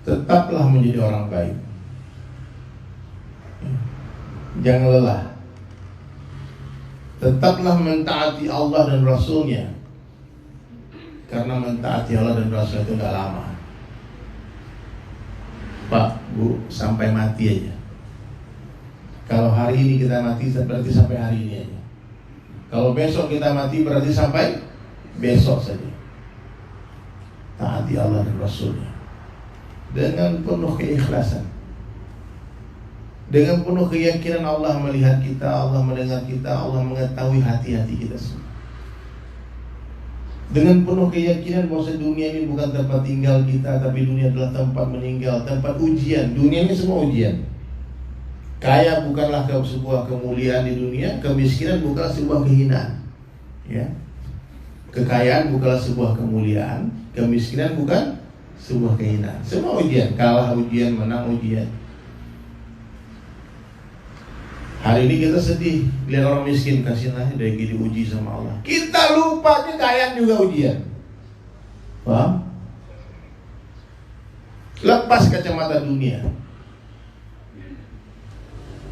Tetaplah menjadi orang baik. Jangan lelah. Tetaplah mentaati Allah dan Rasulnya. Karena mentaati Allah dan Rasul itu gak lama. Pak, Bu, sampai mati aja. Kalau hari ini kita mati berarti sampai hari ini aja. Kalau besok kita mati berarti sampai besok saja. Taati Allah dan Rasulnya dengan penuh keikhlasan, dengan penuh keyakinan Allah melihat kita, Allah mendengar kita, Allah mengetahui hati-hati kita semua. Dengan penuh keyakinan bahwa dunia ini bukan tempat tinggal kita, tapi dunia adalah tempat meninggal, tempat ujian. Dunia ini semua ujian. Kaya bukanlah sebuah kemuliaan di dunia, kemiskinan bukanlah sebuah kehinaan. Ya. Kekayaan bukanlah sebuah kemuliaan, kemiskinan bukan sebuah kehinaan. Semua ujian, kalah ujian, menang ujian. Hari ini kita sedih lihat orang miskin, kasihanlah dari diuji sama Allah. Kita lupa kekayaan juga ujian. Paham? Lepas kacamata dunia.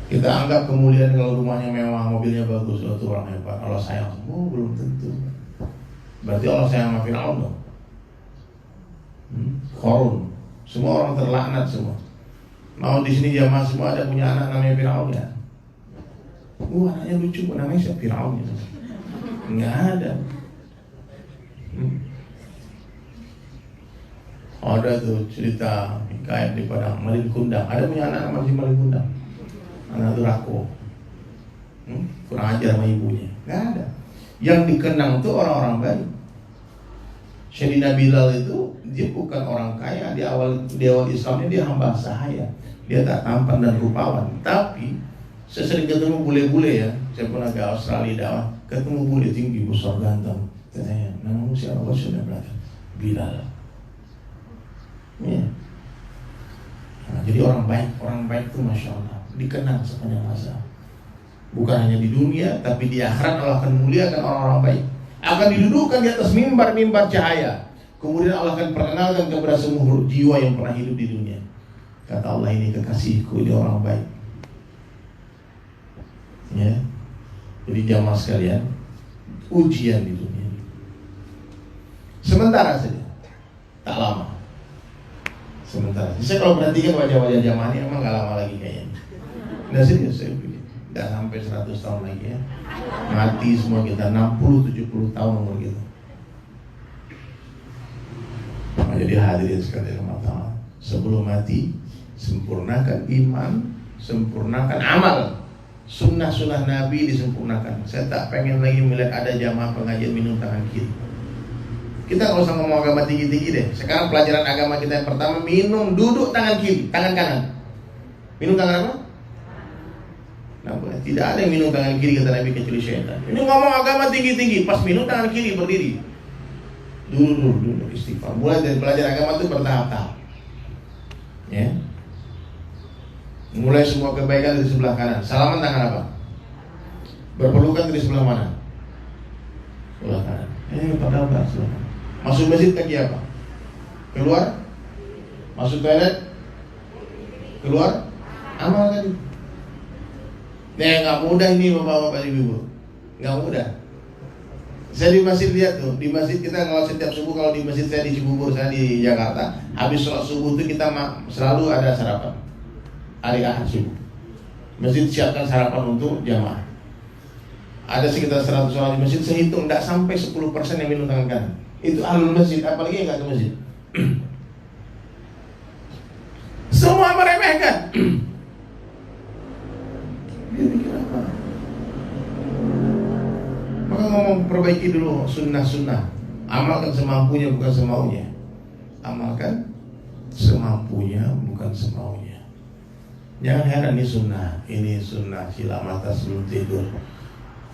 Kita anggap kemuliaan kalau rumahnya mewah, mobilnya bagus, itu orang hebat. Allah sayang, belum tentu. Berarti Allah sayang sama Fir'aun dong. Korun, semua orang terlaknat semua. Mau di sini jamaah semua ada punya anak namanya Fir'aun ya? Anaknya lucu, namanya siapa? Fir'aun ya? Nggak ada. Ada tuh cerita hikayat di Padang, Malin Kundang. Ada punya anak namanya Malin Kundang. Anak itu rako, kurang ajar sama ibunya. Nggak ada. Yang dikenang tuh orang-orang baik. Sayyidina Bilal itu dia bukan orang kaya, di awal Islamnya dia hamba sahaya. Dia tak tampan dan rupawan, tapi sesering ketemu bule-bule ya. Saya pernah ke Australia dakwah, ketemu bule tinggi, besar, ganteng. Tanya, namamu siapa? Sudah berkata, Bilal. Ya. Nah, jadi orang baik itu masya Allah dikenang sepanjang masa. Bukan hanya di dunia, tapi di akhirat Allah akan muliakan orang-orang baik. Akan didudukkan di atas mimbar-mimbar cahaya. Kemudian Allah akan perkenalkan kepada semua jiwa yang pernah hidup di dunia. Kata Allah, ini kekasihku, ini orang baik. Ya. Jadi jamaah sekalian, ujian di dunia sementara saja, tak lama. Sementara. Saya kalau perhatikan wajah-wajah jamaah ini emang gak lama lagi kayaknya. Nggak serius saya pikir. Nggak sampai 100 tahun lagi ya. Mati semua kita 60-70 tahun umur kita. Nah, jadi hadirin sekalian Allah, sebelum mati sempurnakan iman, sempurnakan amal. Sunnah-sunnah Nabi disempurnakan. Saya tak pengen lagi melihat ada jamaah pengajian minum tangan kiri. Kita nggak usah ngomong agama tinggi-tinggi deh. Sekarang pelajaran agama kita yang pertama, minum duduk tangan kiri, tangan kanan. Minum tangan apa? Nah, tidak ada yang minum tangan kiri kata Nabi kecuali syaitan. Ini ngomong agama tinggi-tinggi, pas minum tangan kiri berdiri. Dulu istighfar. Mulai dari belajar agama itu bertahap-tahap. Ya. Mulai semua kebaikan dari sebelah kanan. Salaman tangan apa? Berpelukan dari sebelah mana? Sebelah kanan. Padahal enggak sebelah kanan. Masuk masjid kaki apa? Keluar? Masuk toilet? Keluar? Amal tadi. Nggak mudah ini bapak-bapak ibu. Nggak mudah. Saya di masjid lihat tuh, di masjid kita kalau setiap subuh, kalau di masjid saya di Cibubur, saya di Jakarta, habis sholat subuh itu kita selalu ada sarapan. Hari Ahad subuh. Masjid siapkan sarapan untuk jamaah. Ada sekitar 100 orang di masjid, saya hitung nggak sampai 10% yang minum tangan kanan. Itu ahlul masjid, apalagi yang nggak ke masjid. Semua meremehkan. Dia mikir apa? Maka ngomong perbaiki dulu sunnah-sunnah. Amalkan semampunya bukan semaunya. Amalkan semampunya bukan semaunya. Jangan heran ini sunnah sila mata sebelum tidur.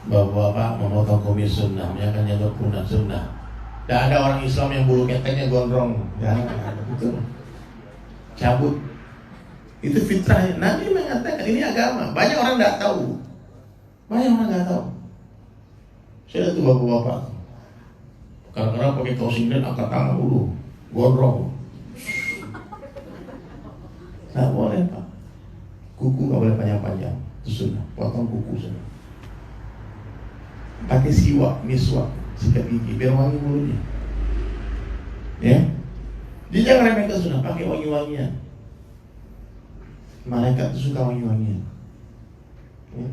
Bapak-bapak memotong kumis sunnah, menyakan jaga pundak sunnah. Tidak ada orang Islam yang bulu keteknya gondrong. Jangan ada itu. Cabut. Itu fitrah. Nabi mengatakan ini agama. Banyak orang tidak tahu. Saya lihat tuh bapak-bapak. Kadang-kadang pakai kaos singlet angkat tangan dulu, gondrong. Nggak boleh Pak. Kuku nggak boleh panjang-panjang. Itu sunnah. Potong kuku sunnah. Pakai siwak, miswak, sikat gigi biar wangi mulutnya. Ya. Dia jangan remehkan sunnah. Pakai wangi-wangian. Malaikat itu suka wangi-wangian. Ya.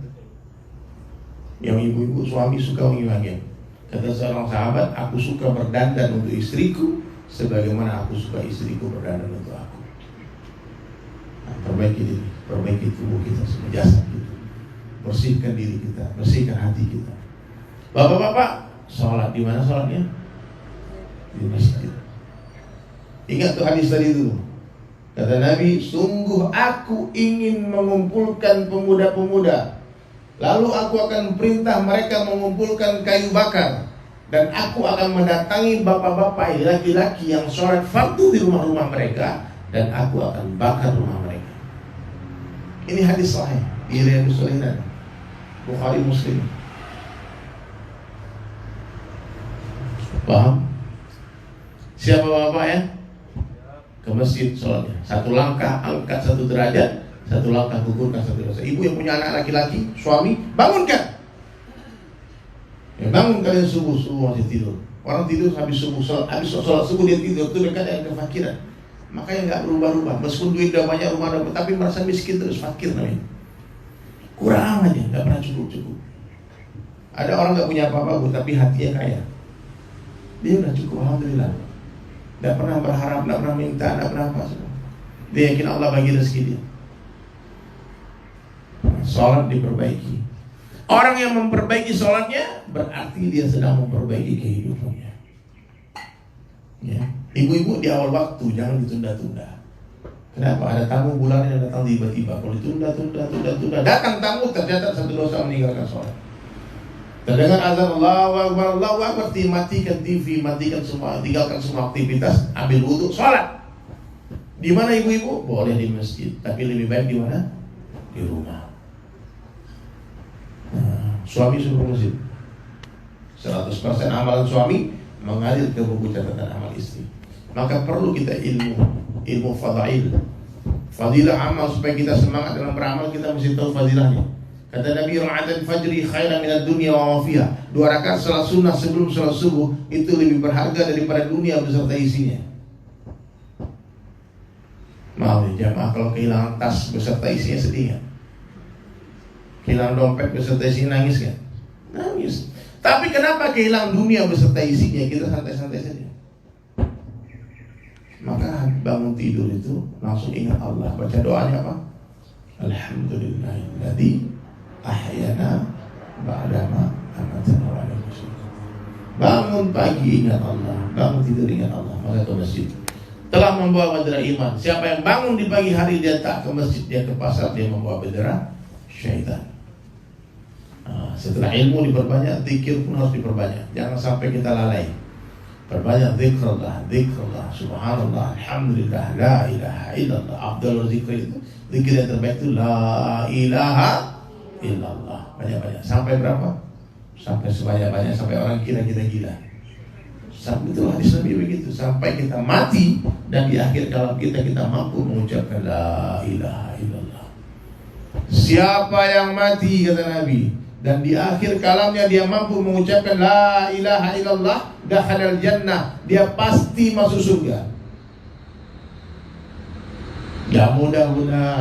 Yang ibu-ibu suami suka wangi-wangian. Kata seorang sahabat, aku suka berdandan untuk istriku sebagaimana aku suka istriku berdandan untuk aku. Nah, perbaiki diri, perbaiki tubuh kita, semua jasad kita, bersihkan diri kita, bersihkan hati kita. Bapak-bapak, sholat di mana sholatnya? Di masjid. Ingat tuh hadis tadi itu. Kata Nabi, sungguh aku ingin mengumpulkan pemuda-pemuda, lalu aku akan perintah mereka mengumpulkan kayu bakar, dan aku akan mendatangi bapak-bapak laki-laki yang sholat fardu di rumah-rumah mereka, dan aku akan bakar rumah mereka. Ini hadis sahih di Riyadhus Shalihin, Bukhari Muslim. Paham? Siapa bapak ya? Ke masjid sholatnya. Satu langkah angkat satu derajat, satu langkah gugurkan satu dosa. Ibu yang punya anak laki-laki, suami, bangunkan. Ya, bangun kalian subuh masih tidur. Orang tidur habis sholat subuh dia tidur, itu dekat dengan kefakiran. Makanya nggak berubah-ubah. Meskipun duit udah banyak, rumah udah, tapi merasa miskin terus, fakir namanya. Kurang aja, nggak pernah cukup. Ada orang nggak punya apa-apa, tapi hatinya kaya. Dia udah cukup, alhamdulillah. Nggak pernah berharap, nggak pernah minta, nggak pernah apa. Dia yakin Allah bagi rezeki dia. Sholat diperbaiki. Orang yang memperbaiki sholatnya berarti dia sedang memperbaiki kehidupannya. Ya. Ibu-ibu di awal waktu jangan ditunda-tunda. Kenapa? Ada tamu bulan yang datang tiba-tiba. Kalau ditunda, datang tamu tercatat satu dosa meninggalkan sholat. Terdengar azan Allahu Akbar, matikan TV, matikan semua, tinggalkan semua aktivitas, ambil wudu, sholat. Di mana ibu-ibu? Boleh di masjid, tapi lebih baik di mana? Di rumah. Suami suruh masjid. 100% amalan suami mengalir ke buku catatan amal istri. Maka perlu kita ilmu fadilah amal supaya kita semangat dalam beramal. Kita mesti tahu fadilahnya. Kata Nabi, ra'atan fajri khairan minad dunya wa ma fiha. 2 rakaat salat sunnah sebelum salat subuh itu lebih berharga daripada dunia beserta isinya. Maaf ya jamaah, kalau kehilangan tas beserta isinya sedih kan? Kehilangan dompet beserta isinya nangis kan? Nangis. Tapi kenapa kehilangan dunia beserta isinya? Kita santai-santai saja. Maka bangun tidur itu langsung ingat Allah. Baca doanya apa? Alhamdulillahilladzi ahyana ba'dama amatana wa ala syukur. Bangun pagi ingat Allah, bangun tidur ingat Allah, maka ke masjid. Telah membawa bendera iman. Siapa yang bangun di pagi hari dia tak ke masjid, dia ke pasar, dia membawa bendera syaitan. Setelah ilmu diperbanyak, zikir pun harus diperbanyak. Jangan sampai kita lalai. Perbanyak zikrullah, subhanallah, alhamdulillah, la ilaha illallah. Afdalul zikr itu, zikir yang terbaik itu la ilaha illallah. Banyak-banyak. Sampai berapa? Sampai sebanyak-banyak, sampai orang kira kita gila. Sampai itu hadis Nabi begitu. Sampai kita mati dan di akhir kalam kita mampu mengucapkan la ilaha illallah. Siapa yang mati, kata Nabi, dan di akhir kalamnya dia mampu mengucapkan la ilaha illallah, dakhalal jannah, dia pasti masuk surga. Gak mudah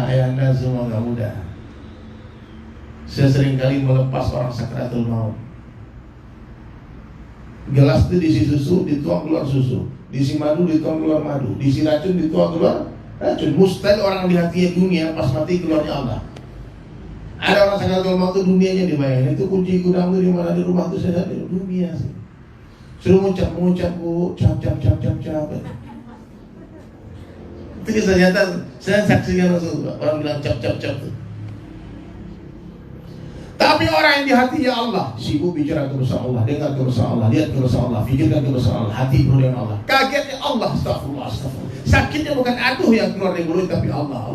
ayahanda semua, gak mudah. Saya sering kali melepas orang sakratul maut. Gelas itu diisi susu, dituang keluar susu. Diisi madu, dituang keluar madu. Diisi racun, dituang keluar racun. Mustahil orang di hatinya dunia, pas mati keluarnya Allah. Ada orang sakratul maut itu dunianya dibayangin. Itu kunci gudang itu di mana, di rumah itu saya di dunia sih. Suruh mengucap bu, cap. Itu ternyata saya saksikan Rasulullah. Orang bilang cap tuh. Tapi orang yang di hatinya Allah, sibuk bicara kebesaran Allah, dengar kebesaran Allah, lihat kebesaran Allah, fikirkan kebesaran Allah, hati penuh dengan Allah. Kagetnya Allah, astagfirullah. Sakitnya bukan aduh yang keluar dari mulut, tapi Allah.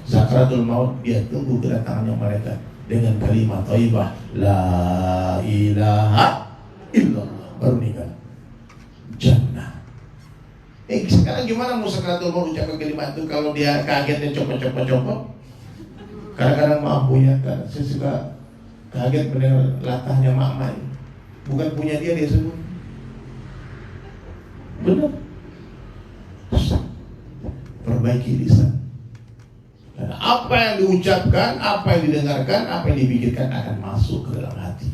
Sakratul maut, dia tunggu kedatangannya mereka dengan kalimat thayyibah, la ilaha illallah, baru nikah jannah. Sekarang gimana mau sakratul maut ucapkan kalimat itu kalau dia kagetnya copot-copot? Kadang-kadang maaf punya, saya suka kaget mendengar latahnya mak-mak. Bukan punya dia sebut. Benar. Perbaiki lisan. Dan apa yang diucapkan, apa yang didengarkan, apa yang dipikirkan akan masuk ke dalam hati.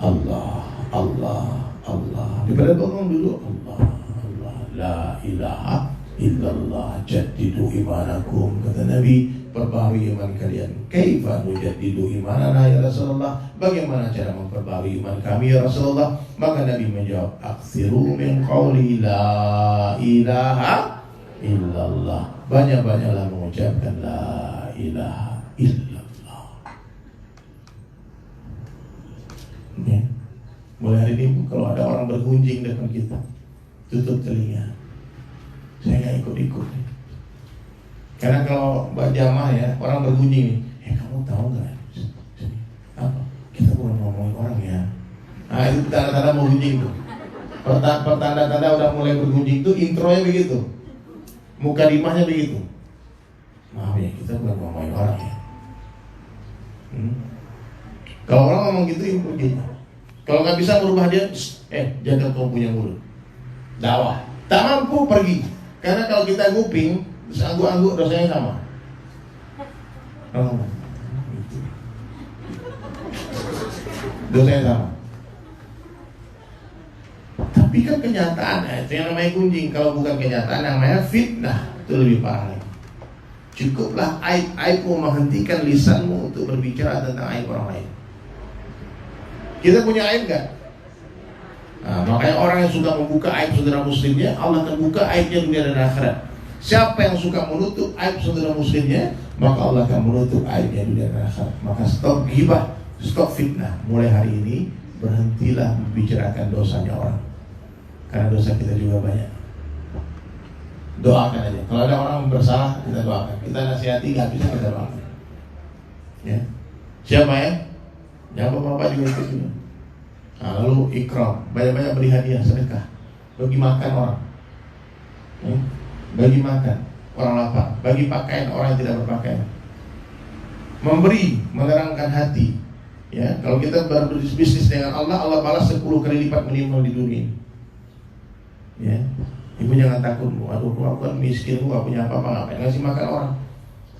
Allah, Allah, Allah. Daripada bangun dulu Allah, Allah, la ilaha illallah, jaddidu imanakum. Kata Nabi, perbaharui iman kalian. Kaifa nujaddidu imanana ya Rasulullah? Bagaimana cara memperbaharui iman kami ya Rasulullah? Maka Nabi menjawab, aksiru min qawli la ilaha illallah. Banyak-banyaklah mengucapkan la ilaha illallah. Ya. Mulai hari ini kalau ada orang bergunjing depan kita, tutup telinga. Saya nggak ikut-ikut. Karena kalau buat jamaah ya, orang bergunjing nih, kamu tahu nggak? Apa? Kita bukan ngomongin orang ya. Nah itu tanda-tanda mau gunjing tuh. Pertanda-tanda udah mulai bergunjing tuh, intronya begitu. Mukadimahnya begitu. Maaf ya, kita bukan ngomongin orang ya. Kalau orang ngomong gitu, info gitu. Kalau nggak bisa merubah dia, jaga kau punya mulut. Dakwah. Tak mampu pergi. Karena kalau kita nguping, terus angguk-angguk dosanya sama. Dosanya sama. Tapi kan kenyataan, itu yang namanya gunjing. Kalau bukan kenyataan, namanya fitnah. Itu lebih parah lagi. Cukuplah aib-aibmu menghentikan lisanmu untuk berbicara tentang aib orang lain. Kita punya aib gak? Nah, makanya orang yang suka membuka aib saudara muslimnya, Allah akan buka aibnya dunia dan akhirat. Siapa yang suka menutup aib saudara muslimnya, maka Allah akan menutup aibnya dunia dan akhirat. Maka stop ghibah, stop fitnah. Mulai hari ini berhentilah membicarakan dosanya orang. Karena dosa kita juga banyak. Doakan aja. Kalau ada orang bersalah, kita doakan. Kita nasihati, nggak bisa kita doakan. Ya. Siapa ya? Yang bapak-bapak juga ikut juga. Nah, lalu ikram, banyak-banyak beri hadiah, sedekah, bagi makan orang, ya. Bagi makan orang lapar, bagi pakaian orang yang tidak berpakaian. Memberi, menerangkan hati. Ya, kalau kita berbisnis dengan Allah, Allah balas 10 kali lipat minimal di dunia. Ya, ibu jangan takut, aduh aku kan miskin, aku gak punya apa-apa, ngapain ngasih makan orang?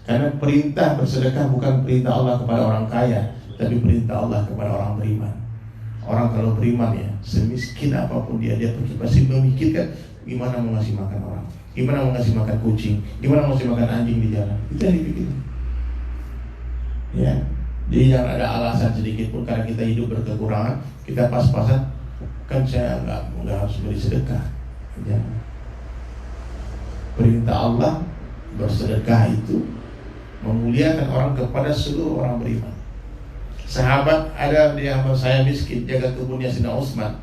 Karena perintah bersedekah bukan perintah Allah kepada orang kaya, tapi perintah Allah kepada orang beriman. Orang kalau beriman ya, semiskin apapun dia pasti memikirkan gimana mau ngasih makan orang, gimana mau ngasih makan kucing, gimana mau ngasih makan anjing di jalan. Itu yang dipikirin. Ya, jadi jangan ada alasan sedikit pun karena kita hidup berkekurangan, kita pas-pasan kan saya nggak harus beri sedekah. Ya. Perintah Allah bersedekah itu memuliakan orang kepada seluruh orang beriman. Sahabat ada di hamba saya miskin, jaga kebunnya Sayyidina Utsman.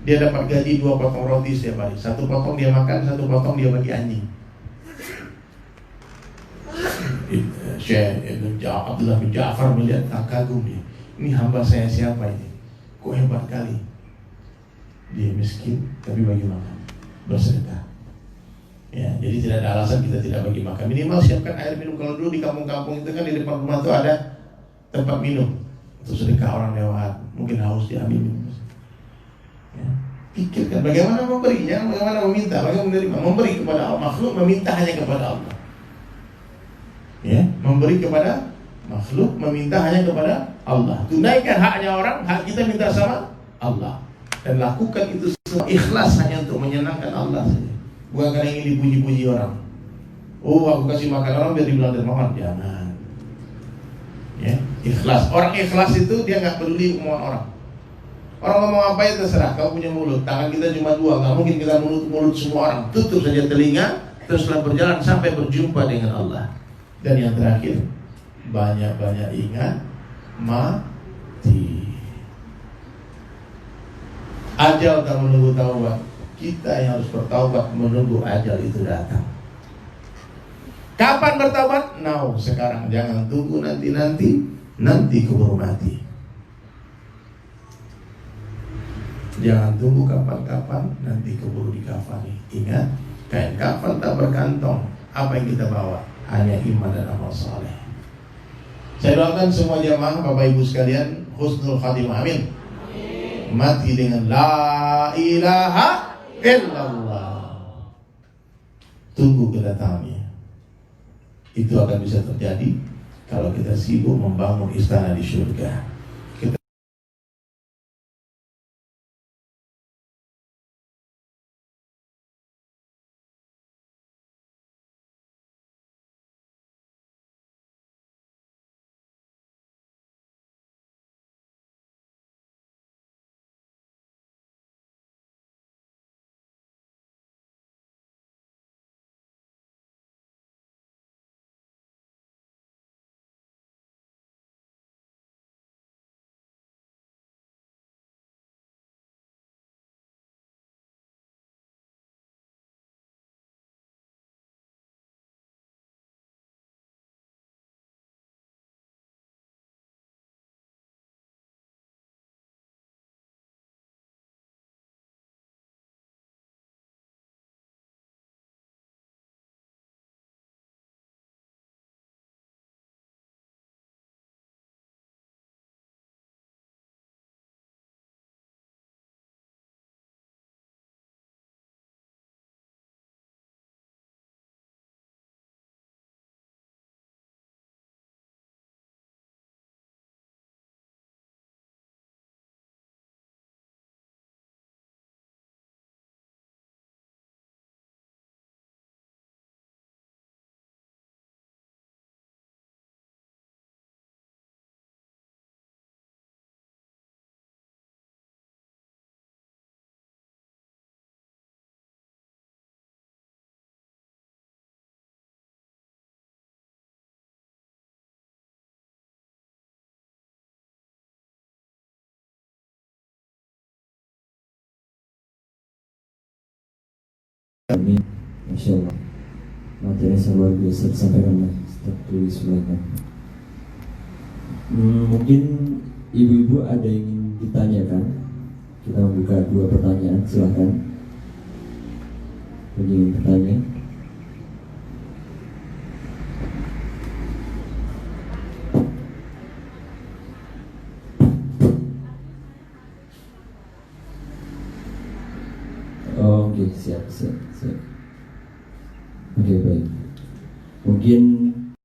Dia dapat gaji 2 potong roti setiap hari. 1 potong dia makan, 1 potong dia bagi anjing. Syekh Abdullah bin Ja'far melihat kagum dia. Ini hamba saya siapa ini? Kok hebat kali. Dia miskin tapi bagi makan, bersedekah. Ya, jadi tidak ada alasan kita tidak bagi makan. Minimal siapkan air minum. Kalau dulu di kampung-kampung itu kan di depan rumah itu ada tempat minum untuk sedekah orang lewat, mungkin haus diambil minum. Ya, pikirkan bagaimana memberi, jangan bagaimana meminta, bagaimana menerima. Memberi kepada Allah, makhluk meminta hanya kepada Allah. Ya, memberi kepada makhluk, meminta hanya kepada Allah. Tunaikan haknya orang, hak kita minta sama Allah. Dan lakukan itu semua ikhlas hanya untuk menyenangkan Allah saja. Bukan karena ingin dipuji-puji orang. Oh, aku kasih makan orang biar dibilang dermawan. Jangan. Ya, ikhlas. Orang ikhlas itu dia nggak peduli omongan orang. Orang ngomong apa ya terserah. Kau punya mulut, tangan kita cuma 2, nggak mungkin kita menutup mulut semua orang. Tutup saja telinga, teruslah berjalan sampai berjumpa dengan Allah. Dan yang terakhir, banyak-banyak ingat mati. Ajal tak menunggu taubat. Kita yang harus bertaubat menunggu ajal itu datang. Kapan bertaubat? Now, sekarang. Jangan tunggu nanti keburu mati. Jangan tunggu kapan-kapan nanti keburu dikafani. Ingat, kain kafan tak berkantong. Apa yang kita bawa? Hanya iman dan amal saleh. Saya doakan semua jamaah Bapak Ibu sekalian husnul khatimah. Amin. Mati dengan la ilaha illallah. Tunggu kedatangannya. Itu akan bisa terjadi kalau kita sibuk membangun istana di surga. Amin. Masya Allah. Materi yang luar biasa disampaikan oleh Ustaz Tuli Sulaiman. Mungkin ibu-ibu ada yang ingin ditanyakan. Kita membuka 2 pertanyaan, silahkan. Ingin bertanya? Oh, oke, siap. Oke, baik. Mungkin